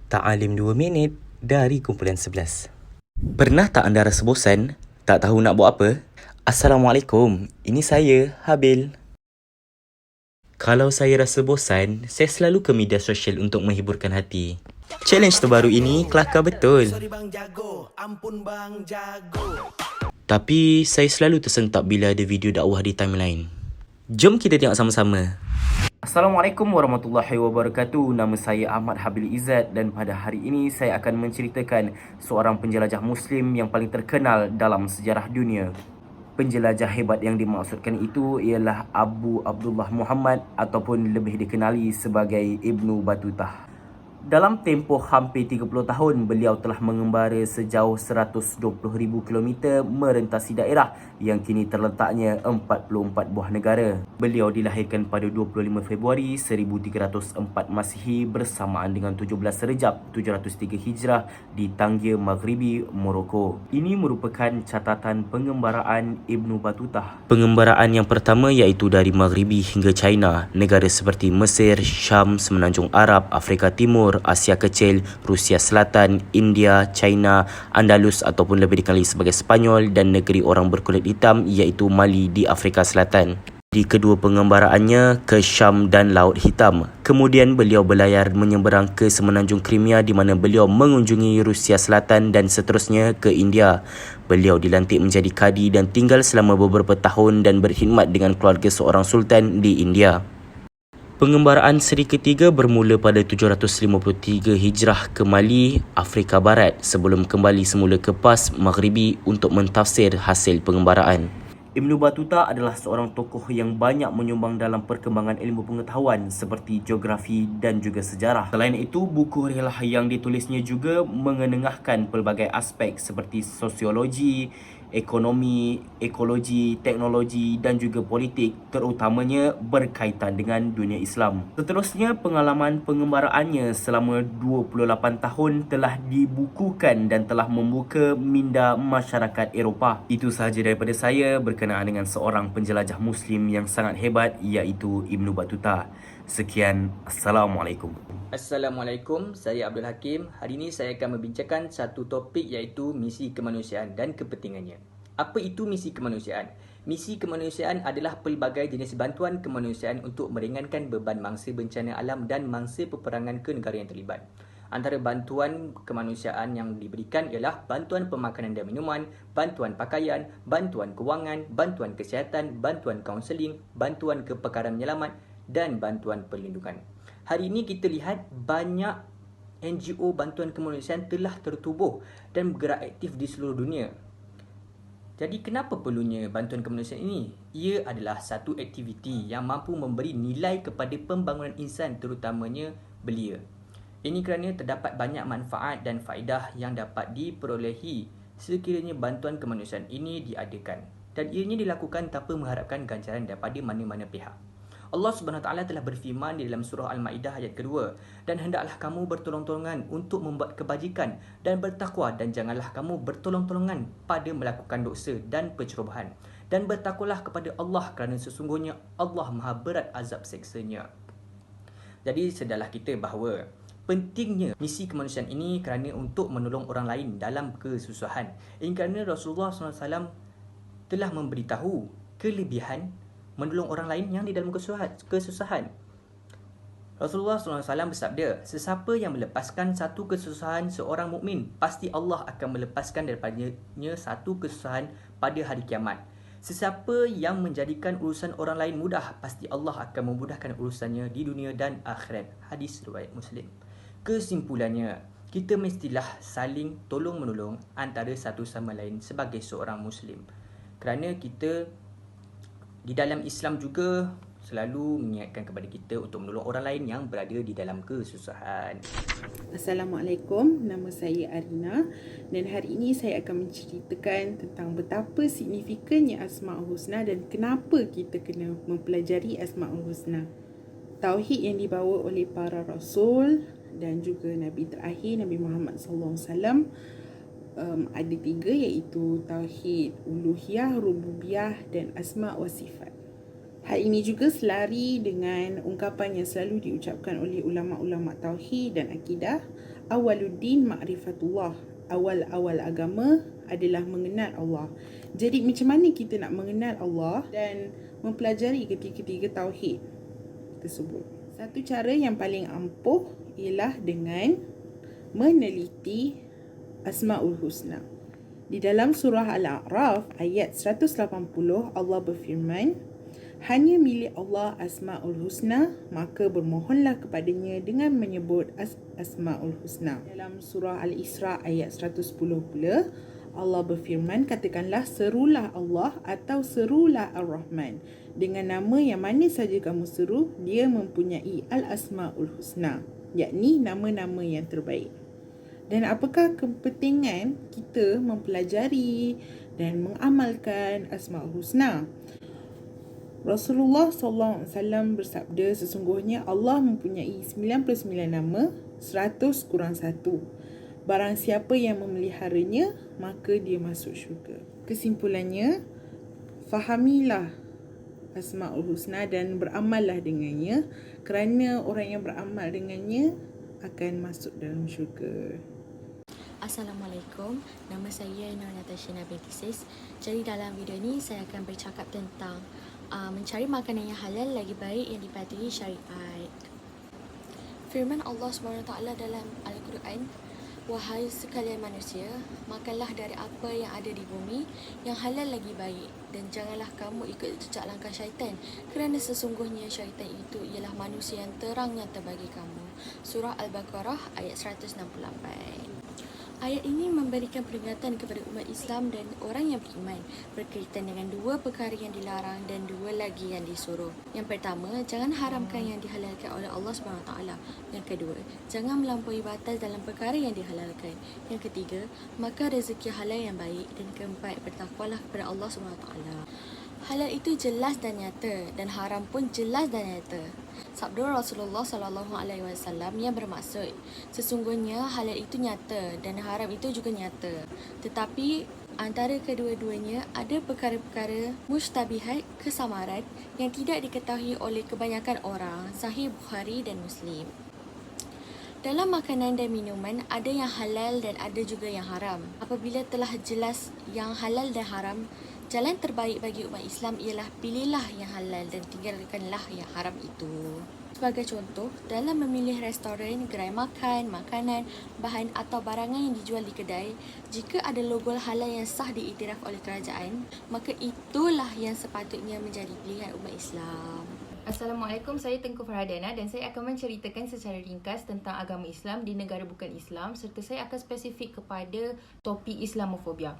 Ta'alim 2 minit dari kumpulan 11. Pernah tak anda rasa bosan? Tak tahu nak buat apa? Assalamualaikum, ini saya, Habil. Kalau saya rasa bosan, saya selalu ke media sosial untuk menghiburkan hati. Challenge terbaru ini kelakar betul. Sorry bang jago, ampun bang jago. Tapi saya selalu tersentak bila ada video dakwah di timeline. Jom kita tengok sama-sama. Assalamualaikum warahmatullahi wabarakatuh. Nama saya Ahmad Habil Izzat dan pada hari ini saya akan menceritakan seorang penjelajah Muslim yang paling terkenal dalam sejarah dunia. Penjelajah hebat yang dimaksudkan itu ialah Abu Abdullah Muhammad ataupun lebih dikenali sebagai Ibnu Battutah. Dalam tempoh hampir 30 tahun, beliau telah mengembara sejauh 120,000 kilometer merentasi daerah yang kini terletaknya 44 buah negara. Beliau dilahirkan pada 25 Februari 1304 Masihi bersamaan dengan 17 Rejab 703 Hijrah di Tangier Maghribi, Morocco. Ini merupakan catatan pengembaraan Ibnu Battutah. Pengembaraan yang pertama iaitu dari Maghribi hingga China, negara seperti Mesir, Syam, Semenanjung Arab, Afrika Timur, Asia Kecil, Rusia Selatan, India, China, Andalus ataupun lebih dikenali sebagai Sepanyol dan negeri orang berkulit hitam iaitu Mali di Afrika Selatan. Di kedua pengembaraannya ke Syam dan Laut Hitam. Kemudian beliau berlayar menyeberang ke Semenanjung Crimea di mana beliau mengunjungi Rusia Selatan dan seterusnya ke India. Beliau dilantik menjadi kadi dan tinggal selama beberapa tahun dan berkhidmat dengan keluarga seorang sultan di India. Pengembaraan seri ketiga bermula pada 753 Hijrah ke Mali, Afrika Barat sebelum kembali semula ke Pas, Maghribi untuk mentafsir hasil pengembaraan. Ibnu Battutah adalah seorang tokoh yang banyak menyumbang dalam perkembangan ilmu pengetahuan seperti geografi dan juga sejarah. Selain itu, buku risalah yang ditulisnya juga mengenengahkan pelbagai aspek seperti sosiologi, ekonomi, ekologi, teknologi dan juga politik, terutamanya berkaitan dengan dunia Islam. Seterusnya, pengalaman pengembaraannya selama 28 tahun telah dibukukan dan telah membuka minda masyarakat Eropah. Itu sahaja daripada saya berkenaan dengan seorang penjelajah Muslim yang sangat hebat iaitu Ibnu Battutah. Sekian, Assalamualaikum. Assalamualaikum, saya Abdul Hakim. Hari ini saya akan membincangkan satu topik iaitu misi kemanusiaan dan kepentingannya. Apa itu misi kemanusiaan? Misi kemanusiaan adalah pelbagai jenis bantuan kemanusiaan untuk meringankan beban mangsa bencana alam dan mangsa peperangan ke negara yang terlibat. Antara bantuan kemanusiaan yang diberikan ialah bantuan pemakanan dan minuman, bantuan pakaian, bantuan kewangan, bantuan kesihatan, bantuan kaunseling, bantuan kepakaran menyelamat dan bantuan perlindungan. Hari ini kita lihat banyak NGO bantuan kemanusiaan telah tertubuh dan bergerak aktif di seluruh dunia. Jadi kenapa perlunya bantuan kemanusiaan ini? Ia adalah satu aktiviti yang mampu memberi nilai kepada pembangunan insan terutamanya belia. Ini kerana terdapat banyak manfaat dan faedah yang dapat diperolehi sekiranya bantuan kemanusiaan ini diadakan. Dan ianya dilakukan tanpa mengharapkan ganjaran daripada mana-mana pihak. Allah Subhanahu Wa Taala telah berfirman di dalam surah Al-Maidah ayat kedua, dan hendaklah kamu bertolong-tolongan untuk membuat kebajikan dan bertakwa, dan janganlah kamu bertolong-tolongan pada melakukan dosa dan pencerobohan, dan bertakwalah kepada Allah kerana sesungguhnya Allah Maha berat azab seksanya. Jadi sedarlah kita bahawa pentingnya misi kemanusiaan ini kerana untuk menolong orang lain dalam kesusahan. Ini kerana Rasulullah SAW telah memberitahu kelebihan menolong orang lain yang di dalam kesusahan. Rasulullah SAW bersabda, sesiapa yang melepaskan satu kesusahan seorang mukmin, pasti Allah akan melepaskan daripadanya satu kesusahan pada hari kiamat. Sesiapa yang menjadikan urusan orang lain mudah, pasti Allah akan memudahkan urusannya di dunia dan akhirat. Hadis riwayat Muslim. Kesimpulannya, kita mestilah saling tolong-menolong antara satu sama lain sebagai seorang Muslim. Kerana kita di dalam Islam juga selalu mengingatkan kepada kita untuk menolong orang lain yang berada di dalam kesusahan. Assalamualaikum, nama saya Arina dan hari ini saya akan menceritakan tentang betapa signifikannya Asma'ul Husna dan kenapa kita kena mempelajari Asma'ul Husna. Tauhid yang dibawa oleh para rasul dan juga Nabi terakhir Nabi Muhammad SAW ada tiga, iaitu Tauhid Uluhiyah, Rububiyah dan Asma' wa Sifat. Hal ini juga selari dengan ungkapan yang selalu diucapkan oleh ulama-ulama Tauhid dan Akidah. Awaluddin ma'rifatullah. Awal-awal agama adalah mengenal Allah. Jadi macam mana kita nak mengenal Allah dan mempelajari ketiga-tiga tauhid tersebut? Satu cara yang paling ampuh ialah dengan meneliti Asmaul Husna. Di dalam surah Al-A'raf ayat 180 Allah berfirman, hanya milik Allah Asmaul Husna, maka bermohonlah kepadanya dengan menyebut Asmaul Husna. Dalam surah Al-Isra ayat 110 pula Allah berfirman, katakanlah serulah Allah atau serulah Ar-Rahman. Dengan nama yang mana saja kamu seru, dia mempunyai Al-Asmaul Husna, yakni nama-nama yang terbaik. Dan apakah kepentingan kita mempelajari dan mengamalkan Asmaul Husna? Rasulullah SAW bersabda, sesungguhnya Allah mempunyai 99 nama, 100 kurang 1. Barang siapa yang memeliharanya, maka dia masuk syurga. Kesimpulannya, fahamilah Asmaul Husna dan beramallah dengannya, kerana orang yang beramal dengannya akan masuk dalam syurga. Assalamualaikum, nama saya Nur Natashina binti Sis. Jadi dalam video ini saya akan bercakap tentang mencari makanan yang halal lagi baik yang dipatuhi syariat. Firman Allah SWT dalam Al-Quran, wahai sekalian manusia, makanlah dari apa yang ada di bumi yang halal lagi baik, dan janganlah kamu ikut jejak langkah syaitan, kerana sesungguhnya syaitan itu ialah manusia yang terang nyata bagi kamu. Surah Al-Baqarah ayat 168. Ayat ini memberikan peringatan kepada umat Islam dan orang yang beriman berkaitan dengan dua perkara yang dilarang dan dua lagi yang disuruh. Yang pertama, jangan haramkan yang dihalalkan oleh Allah SWT. Yang kedua, jangan melampaui batas dalam perkara yang dihalalkan. Yang ketiga, maka rezeki halal yang baik. Dan keempat, bertakwalah kepada Allah SWT. Halal itu jelas dan nyata, dan haram pun jelas dan nyata. Sabda Rasulullah SAW yang bermaksud, sesungguhnya halal itu nyata dan haram itu juga nyata. Tetapi antara kedua-duanya ada perkara-perkara mushtabihat, kesamaran yang tidak diketahui oleh kebanyakan orang. Sahih Bukhari dan Muslim. Dalam makanan dan minuman ada yang halal dan ada juga yang haram. Apabila telah jelas yang halal dan haram, jalan terbaik bagi umat Islam ialah pilihlah yang halal dan tinggalkanlah yang haram itu. Sebagai contoh, dalam memilih restoran, gerai makan, makanan, bahan atau barangan yang dijual di kedai, jika ada logo halal yang sah diiktiraf oleh kerajaan, maka itulah yang sepatutnya menjadi pilihan umat Islam. Assalamualaikum, saya Tengku Farhadana dan saya akan menceritakan secara ringkas tentang agama Islam di negara bukan Islam, serta saya akan spesifik kepada topik Islamofobia.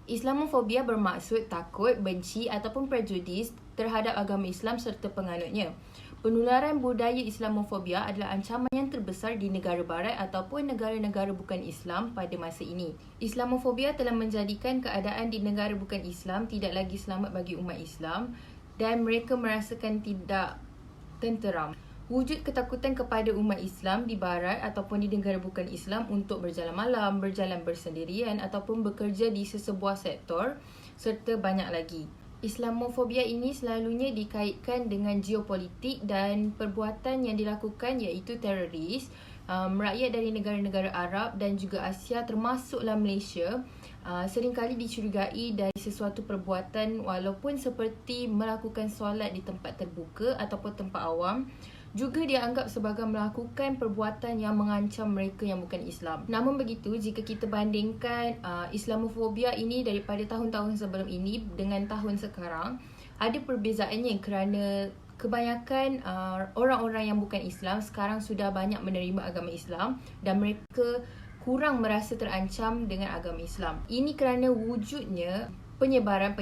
Islamofobia bermaksud takut, benci ataupun prejudis terhadap agama Islam serta penganutnya. Penularan budaya Islamofobia adalah ancaman yang terbesar di negara barat ataupun negara-negara bukan Islam pada masa ini. Islamofobia telah menjadikan keadaan di negara bukan Islam tidak lagi selamat bagi umat Islam dan mereka merasakan tidak tenteram. Wujud ketakutan kepada umat Islam di barat ataupun di negara bukan Islam untuk berjalan malam, berjalan bersendirian ataupun bekerja di sesebuah sektor serta banyak lagi. Islamofobia ini selalunya dikaitkan dengan geopolitik dan perbuatan yang dilakukan iaitu teroris. Rakyat dari negara-negara Arab dan juga Asia termasuklah Malaysia seringkali dicurigai dari sesuatu perbuatan walaupun seperti melakukan solat di tempat terbuka ataupun tempat awam, juga dianggap sebagai melakukan perbuatan yang mengancam mereka yang bukan Islam. Namun begitu, jika kita bandingkan Islamofobia ini daripada tahun-tahun sebelum ini dengan tahun sekarang, ada perbezaannya kerana kebanyakan orang-orang yang bukan Islam sekarang sudah banyak menerima agama Islam dan mereka kurang merasa terancam dengan agama Islam. Ini kerana wujudnya penyebaran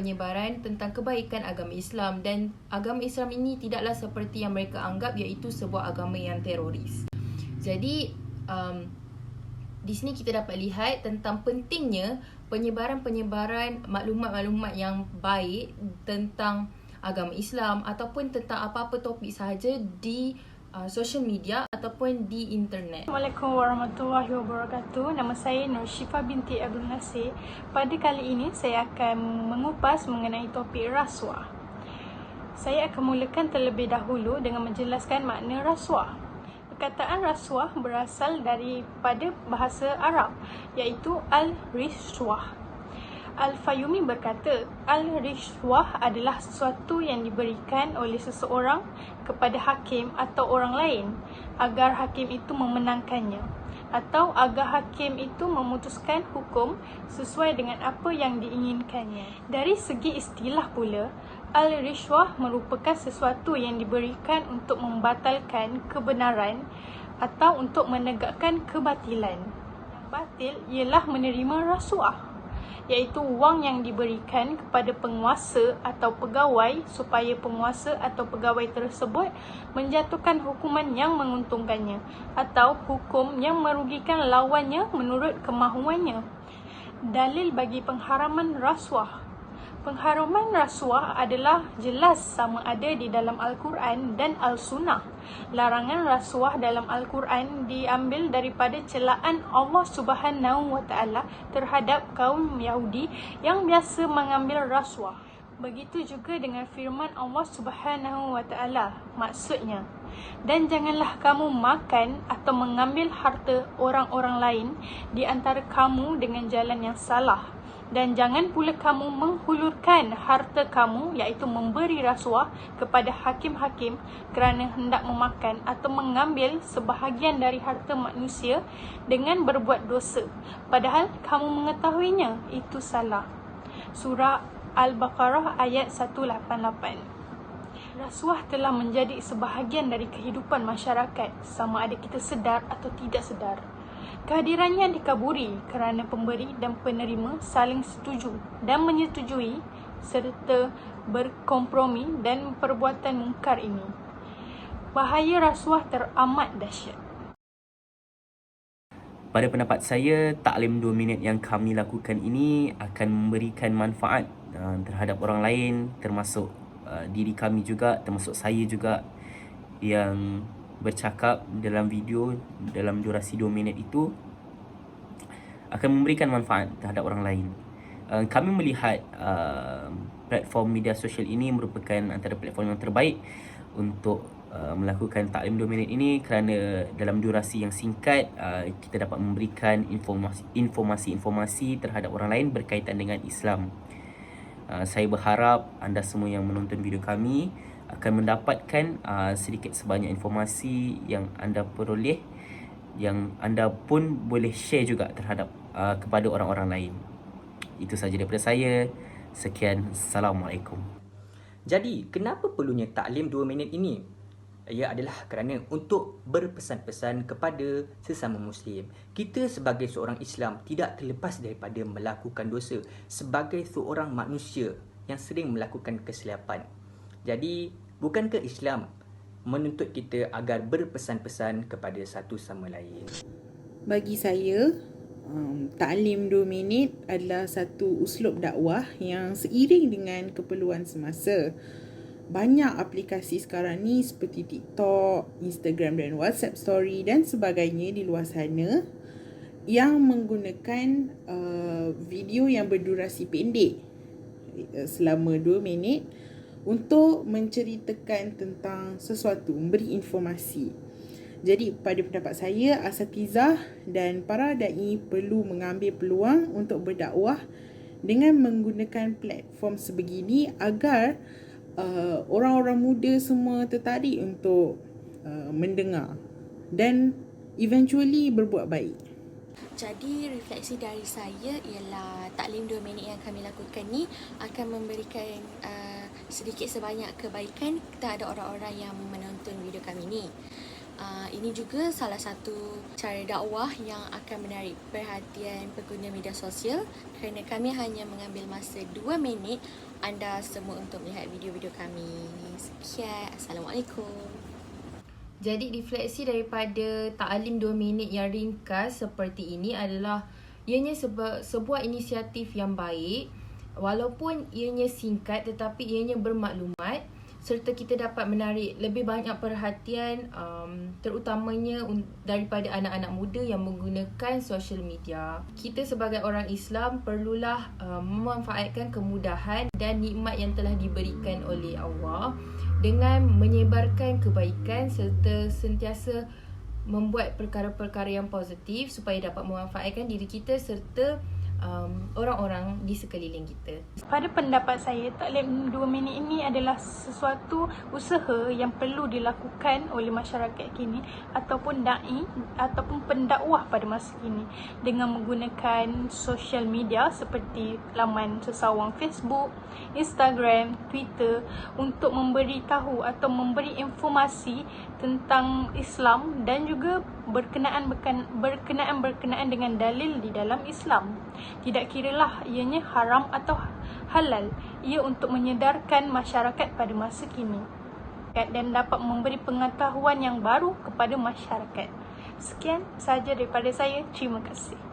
tentang kebaikan agama Islam, dan agama Islam ini tidaklah seperti yang mereka anggap iaitu sebuah agama yang teroris. Jadi di sini kita dapat lihat tentang pentingnya penyebaran maklumat-maklumat yang baik tentang agama Islam ataupun tentang apa-apa topik sahaja di social media ataupun di internet. Assalamualaikum warahmatullahi wabarakatuh. Nama saya Nur Syifa binti Abdul Nasir. Pada kali ini saya akan mengupas mengenai topik rasuah. Saya akan mulakan terlebih dahulu dengan menjelaskan makna rasuah. Perkataan rasuah berasal daripada bahasa Arab, iaitu al-rishwah. Al-Fayumi berkata, al-rishwah adalah sesuatu yang diberikan oleh seseorang kepada hakim atau orang lain agar hakim itu memenangkannya, atau agar hakim itu memutuskan hukum sesuai dengan apa yang diinginkannya. Dari segi istilah pula, al-rishwah merupakan sesuatu yang diberikan untuk membatalkan kebenaran atau untuk menegakkan kebatilan. Yang batil ialah menerima rasuah, iaitu wang yang diberikan kepada penguasa atau pegawai supaya penguasa atau pegawai tersebut menjatuhkan hukuman yang menguntungkannya atau hukum yang merugikan lawannya menurut kemahuannya. Dalil bagi pengharaman rasuah. Pengharaman rasuah adalah jelas sama ada di dalam Al-Quran dan Al-Sunnah. Larangan rasuah dalam Al-Quran diambil daripada celaan Allah Subhanahu wa Ta'ala terhadap kaum Yahudi yang biasa mengambil rasuah. Begitu juga dengan firman Allah Subhanahu wa Ta'ala, maksudnya, dan janganlah kamu makan atau mengambil harta orang-orang lain di antara kamu dengan jalan yang salah. Dan jangan pula kamu menghulurkan harta kamu, iaitu memberi rasuah kepada hakim-hakim kerana hendak memakan atau mengambil sebahagian dari harta manusia dengan berbuat dosa, padahal kamu mengetahuinya itu salah. Surah Al-Baqarah ayat 188. Rasuah telah menjadi sebahagian dari kehidupan masyarakat, sama ada kita sedar atau tidak sedar. Kehadirannya dikaburi kerana pemberi dan penerima saling setuju dan menyetujui serta berkompromi dan perbuatan mungkar ini. Bahaya rasuah teramat dahsyat. Pada pendapat saya, taklim 2 minit yang kami lakukan ini akan memberikan manfaat terhadap orang lain, termasuk diri kami juga, termasuk saya juga yang bercakap dalam video dalam durasi 2 minit itu akan memberikan manfaat terhadap orang lain. Kami melihat platform media sosial ini merupakan antara platform yang terbaik untuk melakukan taklim 2 minit ini kerana dalam durasi yang singkat kita dapat memberikan informasi-informasi terhadap orang lain berkaitan dengan Islam. Saya berharap anda semua yang menonton video kami akan mendapatkan sedikit sebanyak informasi yang anda peroleh, yang anda pun boleh share juga terhadap kepada orang-orang lain. Itu sahaja daripada saya. Sekian. Assalamualaikum. Jadi, kenapa perlunya taklim 2 minit ini? Ia adalah kerana untuk berpesan-pesan kepada sesama Muslim. Kita sebagai seorang Islam tidak terlepas daripada melakukan dosa sebagai seorang manusia yang sering melakukan kesilapan. Jadi, bukankah Islam menuntut kita agar berpesan-pesan kepada satu sama lain? Bagi saya, taklim 2 minit adalah satu uslub dakwah yang seiring dengan keperluan semasa. Banyak aplikasi sekarang ni seperti TikTok, Instagram dan WhatsApp Story dan sebagainya di luar sana yang menggunakan video yang berdurasi pendek selama 2 minit untuk menceritakan tentang sesuatu, memberi informasi. Jadi pada pendapat saya, asatizah dan para da'i perlu mengambil peluang untuk berdakwah dengan menggunakan platform sebegini agar orang-orang muda semua tertarik untuk mendengar dan eventually berbuat baik. Jadi refleksi dari saya ialah taklim 2 minit yang kami lakukan ni akan memberikan sedikit sebanyak kebaikan kepada orang-orang yang menonton video kami ni. Ini juga salah satu cara dakwah yang akan menarik perhatian pengguna media sosial kerana kami hanya mengambil masa 2 minit anda semua untuk melihat video-video kami. Sekian. Assalamualaikum. Jadi refleksi daripada taklim 2 minit yang ringkas seperti ini adalah ianya sebuah inisiatif yang baik, walaupun ianya singkat tetapi ianya bermaklumat serta kita dapat menarik lebih banyak perhatian terutamanya daripada anak-anak muda yang menggunakan social media. Kita sebagai orang Islam perlulah memanfaatkan kemudahan dan nikmat yang telah diberikan oleh Allah dengan menyebarkan kebaikan serta sentiasa membuat perkara-perkara yang positif supaya dapat memanfaatkan diri kita serta orang-orang di sekeliling kita. Pada pendapat saya, taklim 2 minit ini adalah sesuatu usaha yang perlu dilakukan oleh masyarakat kini ataupun da'i ataupun pendakwah pada masa kini dengan menggunakan social media seperti laman sesawang Facebook, Instagram, Twitter untuk memberitahu atau memberi informasi tentang Islam dan juga berkenaan dengan dalil di dalam Islam. Tidak kiralah ianya haram atau halal, ia untuk menyedarkan masyarakat pada masa kini dan dapat memberi pengetahuan yang baru kepada masyarakat. Sekian sahaja daripada saya. Terima kasih.